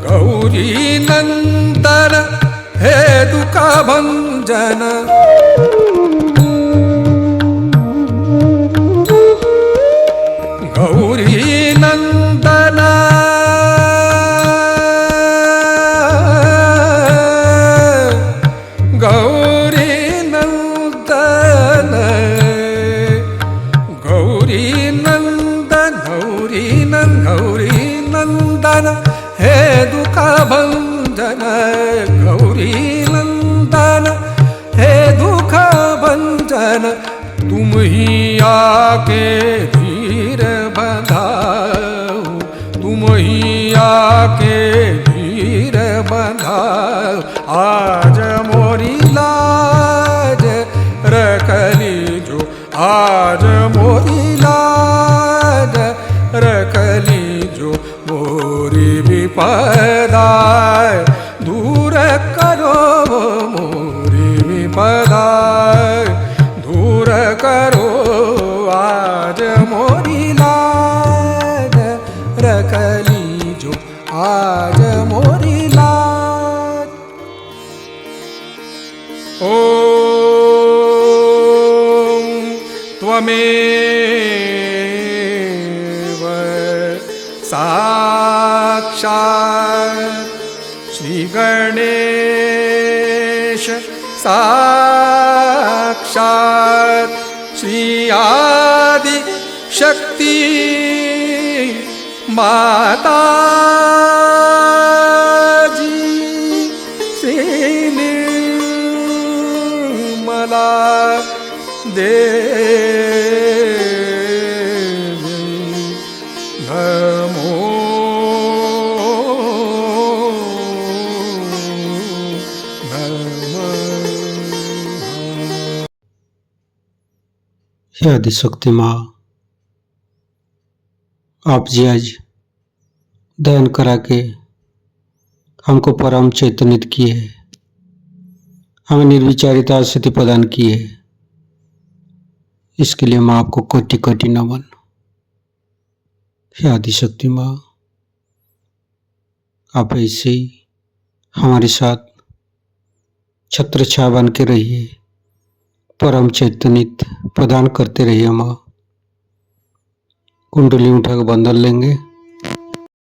गौरी नंदन हे दुख भंजन, गौरी नंदन, गौरी नंदन, गौरी नंदन, गौरी नंदन, गौरी नंदन हे दुख भंजन, गौरी नंदन हे दुख भंजन। तुम ही आके धीर बंधाओ, तुम ही आके धीर बंधाओ। आज मोरी लाज रखली जो, आज मोरी लाज रखली जो। मोरी विपदा दूर करो, मोरी विपदा दूर करो। आज मोरी लाज रखली जो, आज मोरी लाज। ओम त्वमेव साक्षात् श्री गणेश, साक्षात् श्री आदि शक्ति माता जी श्री निर्मला देवी नमो नमः। हे आदिशक्ति माँ, आप जी आज दयन करा के हमको परम चैतन्यित किए, हमें निर्विचारिता स्थिति प्रदान की है। इसके लिए माँ आपको कोटि कोटि नमन। हे आदिशक्ति माँ, आप ऐसे ही हमारे साथ छत्र छाया बन के रहिए, परम चैतन्यित प्रदान करते रहिए। माँ कुंडली उठा के बंधन लेंगे।